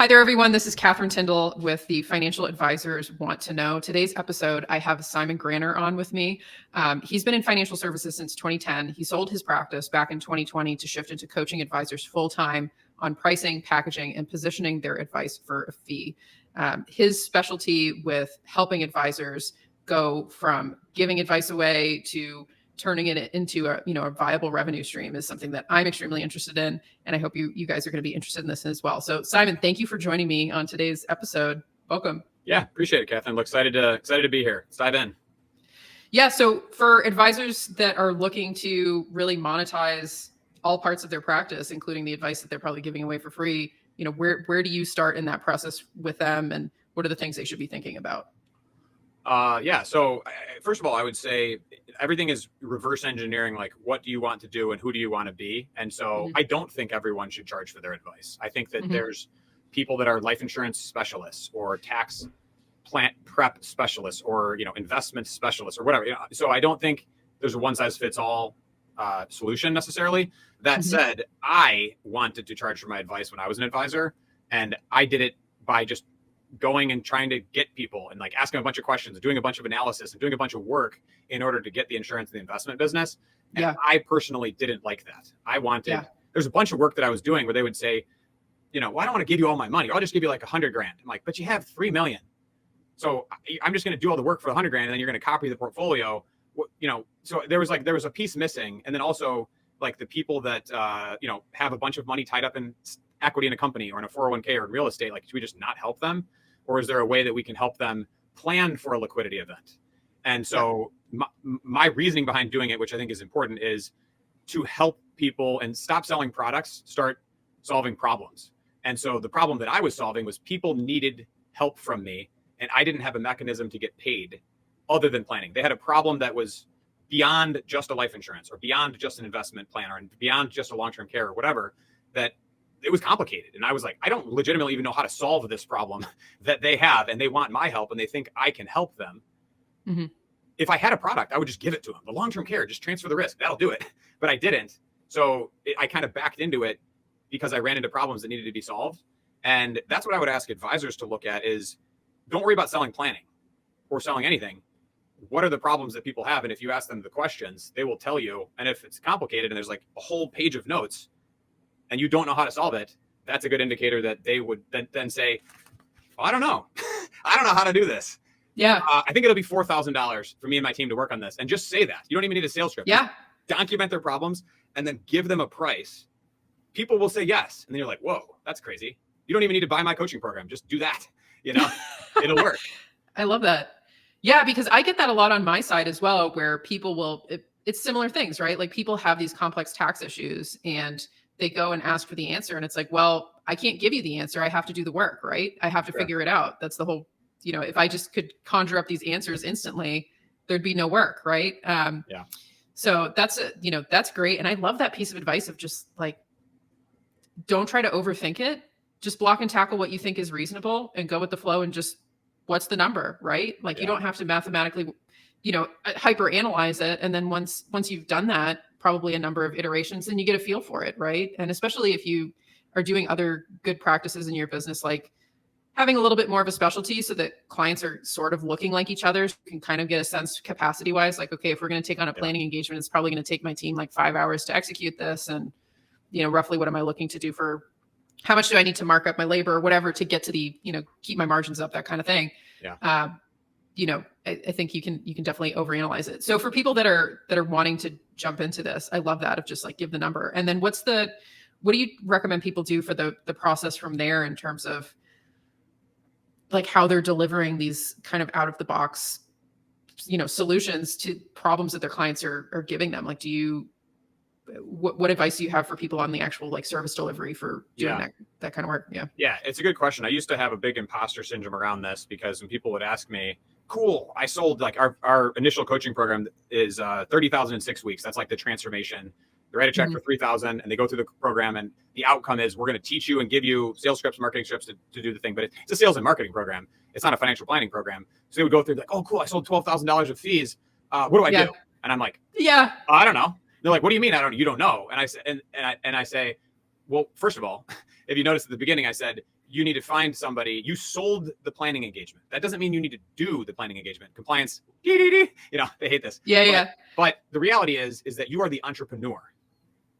Hi there, everyone. This is Catherine Tyndall with the Financial Advisors Want to Know. Today's episode, I have Simon Granner on with me. He's been in financial services since 2010. He sold his practice back in 2020 to shift into coaching advisors full-time on pricing, packaging, and positioning their advice for a fee. His specialty with helping advisors go from giving advice away to turning it into a viable revenue stream is something that I'm extremely interested in. And I hope you guys are going to be interested in this as well. So Simon, thank you for joining me on today's episode. Welcome. Yeah, appreciate it, Catherine. Look, excited to be here. Let's dive in. Yeah. So for advisors that are looking to really monetize all parts of their practice, including the advice that they're probably giving away for free, where do you start in that process with them, and what are the things they should be thinking about? So first of all, I would say everything is reverse engineering. Like, what do you want to do and who do you want to be? And so I don't think everyone should charge for their advice. I think that there's people that are life insurance specialists or tax plant prep specialists or, investment specialists or whatever. So I don't think there's a one size fits all solution necessarily. That said, I wanted to charge for my advice when I was an advisor, and I did it by just going and trying to get people and like asking a bunch of questions and doing a bunch of analysis and doing a bunch of work in order to get the insurance and the investment business. And I personally didn't like that. I wanted, there's a bunch of work that I was doing where they would say, well, I don't want to give you all my money. I'll just give you like $100,000. I'm like, but you have 3 million. So I'm just going to do all the work for $100,000 and then you're going to copy the portfolio. So there was a piece missing. And then also like the people that, have a bunch of money tied up in equity in a company or in a 401k or in real estate, like, should we just not help them? Or is there a way that we can help them plan for a liquidity event? And so my reasoning behind doing it, which I think is important, is to help people and stop selling products, start solving problems. And so the problem that I was solving was people needed help from me, and I didn't have a mechanism to get paid other than planning. They had a problem that was beyond just a life insurance or beyond just an investment plan or beyond just a long-term care or whatever, that it was complicated. And I was like, I don't legitimately even know how to solve this problem that they have. And they want my help and they think I can help them. If I had a product, I would just give it to them. The long-term care, just transfer the risk. That'll do it. But I didn't. So I kind of backed into it because I ran into problems that needed to be solved. And that's what I would ask advisors to look at is, don't worry about selling planning or selling anything. What are the problems that people have? And if you ask them the questions, they will tell you. And if it's complicated and there's like a whole page of notes, and you don't know how to solve it, that's a good indicator that they would then say, well, I don't know. I don't know how to do this. Yeah. I think it'll be $4,000 for me and my team to work on this. And just say that. You don't even need a sales script. Yeah. Just document their problems and then give them a price. People will say yes. And then you're like, whoa, that's crazy. You don't even need to buy my coaching program. Just do that. It'll work. I love that. Yeah, because I get that a lot on my side as well, where people it's similar things, right? Like people have these complex tax issues and they go and ask for the answer. And it's like, well, I can't give you the answer. I have to do the work, right? I have to figure it out. That's the whole, if I just could conjure up these answers instantly, there'd be no work, right? So that's great. And I love that piece of advice of just like, don't try to overthink it. Just block and tackle what you think is reasonable and go with the flow and just, what's the number, right? Like you don't have to mathematically, hyper analyze it. And then once you've done that, probably a number of iterations, then you get a feel for it, right? And especially if you are doing other good practices in your business, like having a little bit more of a specialty so that clients are sort of looking like each other, so you can kind of get a sense capacity wise, like, okay, if we're going to take on a planning engagement, it's probably going to take my team like 5 hours to execute this. And, roughly what am I looking to do for, how much do I need to mark up my labor or whatever to get to the, keep my margins up, that kind of thing. I think you can definitely overanalyze it. So for people that are wanting to jump into this, I love that of just like give the number. And then what do you recommend people do for the process from there in terms of like how they're delivering these kind of out of the box, solutions to problems that their clients are giving them? Like, what advice do you have for people on the actual like service delivery for doing that kind of work? Yeah, it's a good question. I used to have a big imposter syndrome around this because when people would ask me, cool, I sold like our initial coaching program is 30,000 in 6 weeks. That's like the transformation. They write a check for 3,000 and they go through the program, and the outcome is we're going to teach you and give you sales scripts, marketing scripts to do the thing. But it's a sales and marketing program. It's not a financial planning program. So they would go through like, oh, cool, I sold $12,000 of fees. What do I do? And I'm like, I don't know. They're like, what do you mean? You don't know. And I say, and I say, well, first of all, if you notice at the beginning, I said, you need to find somebody. You sold the planning engagement. That doesn't mean you need to do the planning engagement. Compliance, they hate this. Yeah. But the reality is that you are the entrepreneur.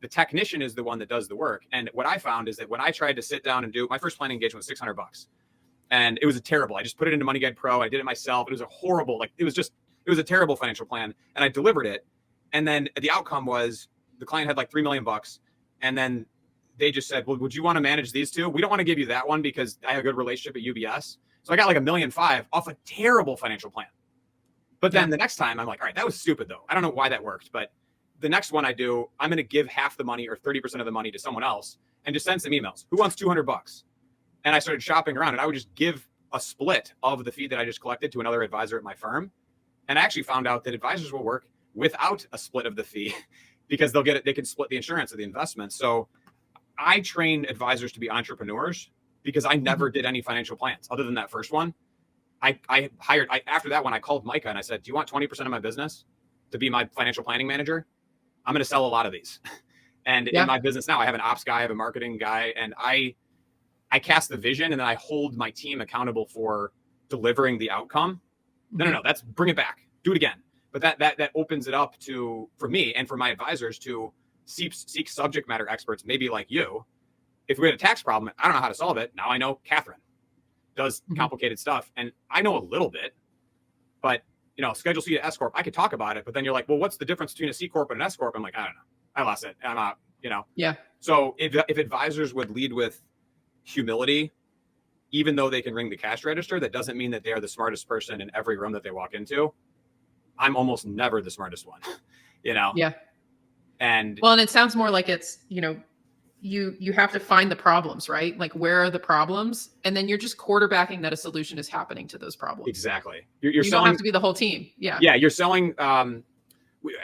The technician is the one that does the work. And what I found is that when I tried to sit down and do my first planning engagement was $600, and it was terrible. I just put it into Money Guide Pro. I did it myself. It was a horrible, it was a terrible financial plan, and I delivered it. And then the outcome was the client had like $3 million, and then they just said, well, would you want to manage these two? We don't want to give you that one because I have a good relationship at UBS. So I got like $1.5 million off a terrible financial plan. But then the next time I'm like, all right, that was stupid though. I don't know why that worked, but the next one I do, I'm going to give half the money or 30% of the money to someone else and just send some emails. Who wants $200? And I started shopping around, and I would just give a split of the fee that I just collected to another advisor at my firm. And I actually found out that advisors will work without a split of the fee because they can split the insurance of the investment. So I train advisors to be entrepreneurs because I never did any financial plans other than that first one. After that one, I called Micah and I said, do you want 20% of my business to be my financial planning manager? I'm going to sell a lot of these. And in my business now, I have an ops guy, I have a marketing guy, and I cast the vision, and then I hold my team accountable for delivering the outcome. No, that's bring it back, do it again. But that opens it up for me and for my advisors to seek subject matter experts, maybe like you. If we had a tax problem, I don't know how to solve it. Now I know Catherine does complicated stuff, and I know a little bit, but Schedule C to S Corp, I could talk about it, but then you're like, well, what's the difference between a C Corp and an S Corp? I'm like, I don't know. I lost it. I'm out, Yeah. So if advisors would lead with humility, even though they can ring the cash register, that doesn't mean that they are the smartest person in every room that they walk into. I'm almost never the smartest one, Yeah. And it sounds more like it's, you have to find the problems, right? Like, where are the problems? And then you're just quarterbacking that a solution is happening to those problems. Exactly. You don't have to be the whole team. Yeah. Yeah. You're selling,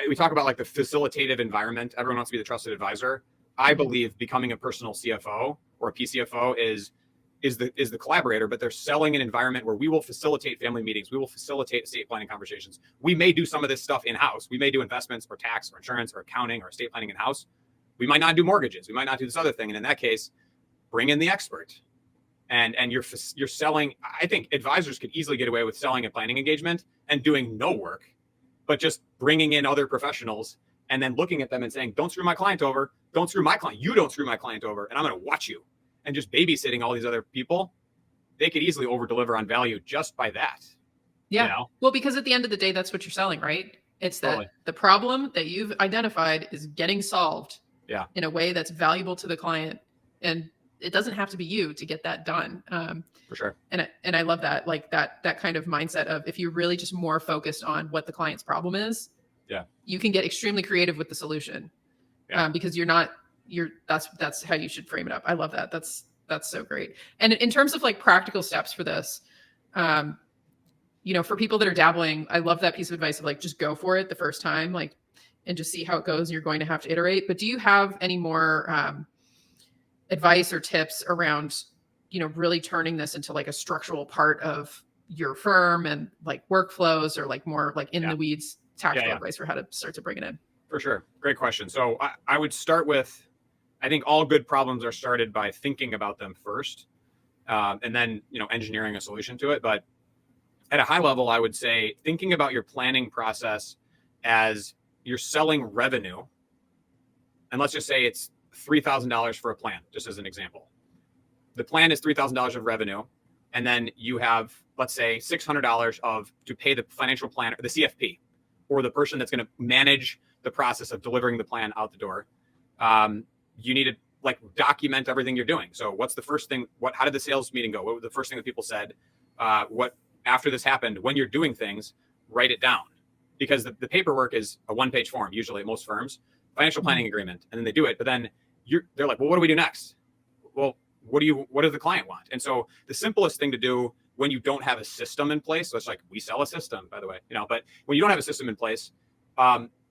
we talk about like the facilitative environment. Everyone wants to be the trusted advisor. I believe becoming a personal CFO or a PCFO is the collaborator, but they're selling an environment where we will facilitate family meetings. We will facilitate estate planning conversations. We may do some of this stuff in-house. We may do investments or tax or insurance or accounting or estate planning in-house. We might not do mortgages. We might not do this other thing. And in that case, bring in the expert. And you're selling. I think advisors could easily get away with selling a planning engagement and doing no work, but just bringing in other professionals and then looking at them and saying, don't screw my client over. Don't screw my client. You don't screw my client over. And I'm going to watch you. And just babysitting all these other people, they could easily over deliver on value just by that. Yeah. Well, because at the end of the day, that's what you're selling, right? It's that the problem that you've identified is getting solved in a way that's valuable to the client. And it doesn't have to be you to get that done. For sure. And I love that, like that kind of mindset of, if you're really just more focused on what the client's problem is, you can get extremely creative with the solution. Because that's how you should frame it up. I love that. That's so great. And in terms of like practical steps for this, for people that are dabbling, I love that piece of advice of like, just go for it the first time, like, and just see how it goes. You're going to have to iterate. But do you have any more advice or tips around, really turning this into like a structural part of your firm and like workflows, or like more like in the weeds tactical advice for how to start to bring it in? For sure. Great question. So I would start with, I think all good problems are started by thinking about them first, and then, engineering a solution to it. But at a high level, I would say thinking about your planning process as you're selling revenue. And let's just say it's $3,000 for a plan, just as an example. The plan is $3,000 of revenue. And then you have, let's say, $600 to pay the financial planner, the CFP, or the person that's going to manage the process of delivering the plan out the door. You need to like document everything you're doing. So what's the first thing? How did the sales meeting go? What was the first thing that people said? What after this happened? When you're doing things, write it down, because the paperwork is a one-page form usually at most firms, financial planning agreement, and then they do it. But then they're like, well, what do we do next? Well, what does the client want? And so the simplest thing to do when you don't have a system in place, so it's like, we sell a system, by the way, but when you don't have a system in place,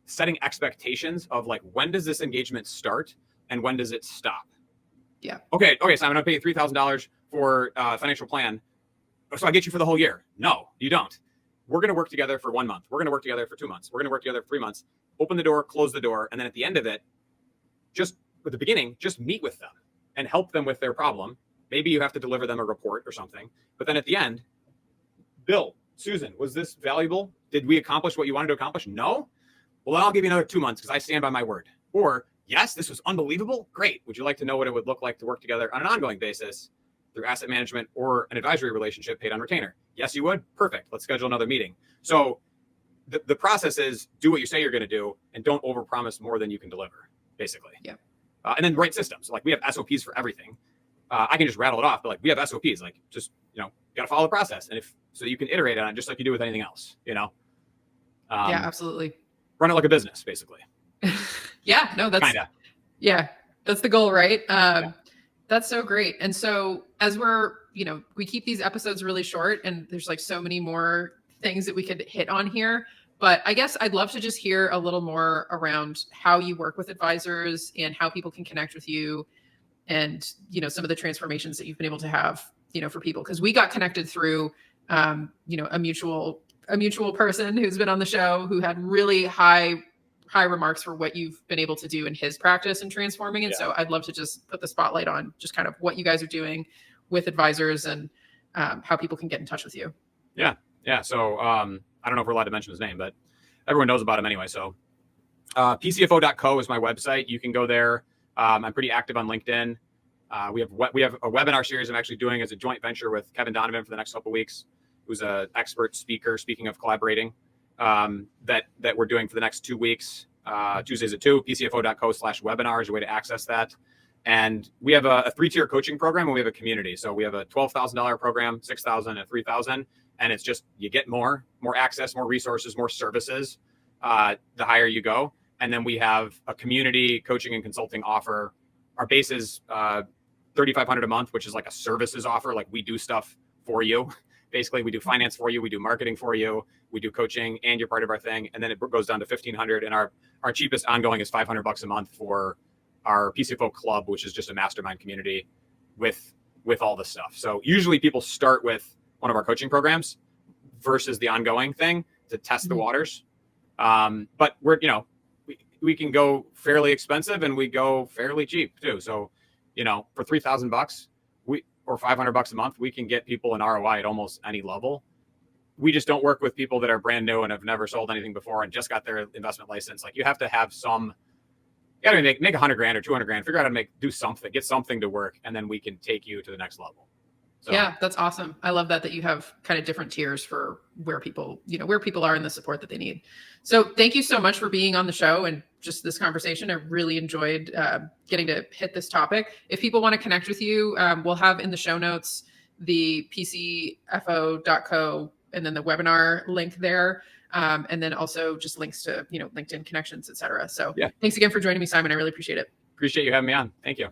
setting expectations of like, when does this engagement start and when does it stop? Yeah. Okay, Simon, I'm paying $3,000 for a financial plan, so I get you for the whole year. No, you don't. We're going to work together for 1 month. We're going to work together for 2 months. We're going to work together for 3 months. Open the door, close the door, and then at the end of it, just at the beginning, just meet with them and help them with their problem. Maybe you have to deliver them a report or something. But then at the end, Bill, Susan, was this valuable? Did we accomplish what you wanted to accomplish? No? Well, then I'll give you another 2 months because I stand by my word. Or, yes, this was unbelievable. Great. Would you like to know what it would look like to work together on an ongoing basis through asset management or an advisory relationship paid on retainer? Yes, you would? Perfect. Let's schedule another meeting. So the process is do what you say you're going to do and don't overpromise more than you can deliver, basically. Yeah. And then write systems. Like we have SOPs for everything. I can just rattle it off, but like we have SOPs. Like just, you got to follow the process. And so you can iterate on it just like you do with anything else, Yeah, absolutely. Run it like a business, basically. Yeah, no, that's kinda. Yeah, that's the goal, right? That's so great. And so as we keep these episodes really short and there's like so many more things that we could hit on here, but I guess I'd love to just hear a little more around how you work with advisors and how people can connect with you and, some of the transformations that you've been able to have, for people. Cause we got connected through, a mutual person who's been on the show who had really high remarks for what you've been able to do in his practice and transforming. And so I'd love to just put the spotlight on just kind of what you guys are doing with advisors and how people can get in touch with you. Yeah. Yeah. So I don't know if we're allowed to mention his name, but everyone knows about him anyway. So pcfo.co is my website. You can go there. I'm pretty active on LinkedIn. We have a webinar series I'm actually doing as a joint venture with Kevin Donovan for the next couple of weeks, who's an expert speaker, speaking of collaborating, that we're doing for the next 2 weeks, Tuesdays at 2, pcfo.co/webinar is a way to access that. And we have a 3-tier coaching program and we have a community. So we have a $12,000 program, $6,000 and $3,000. And it's just, you get more access, more resources, more services, the higher you go. And then we have a community coaching and consulting offer. Our base is $3,500 a month, which is like a services offer. Like we do stuff for you. Basically, we do finance for you. We do marketing for you. We do coaching and you're part of our thing. And then it goes down to $1,500. And our cheapest ongoing is $500 a month for our PCFO club, which is just a mastermind community with all this stuff. So usually people start with one of our coaching programs versus the ongoing thing to test the waters. But we can go fairly expensive and we go fairly cheap too. So, for $3,000 or $500 a month, we can get people an ROI at almost any level. We just don't work with people that are brand new and have never sold anything before and just got their investment license. Like you have to have you got to make $100,000 or $200,000, figure out how to do something, get something to work. And then we can take you to the next level. So, yeah, that's awesome. I love that you have kind of different tiers for where people are in the support that they need. So thank you so much for being on the show and just this conversation. I really enjoyed getting to hit this topic. If people want to connect with you, we'll have in the show notes the pcfo.co and then the webinar link there. And then also just links to, LinkedIn connections, et cetera. So Thanks again for joining me, Simon. I really appreciate it. Appreciate you having me on. Thank you.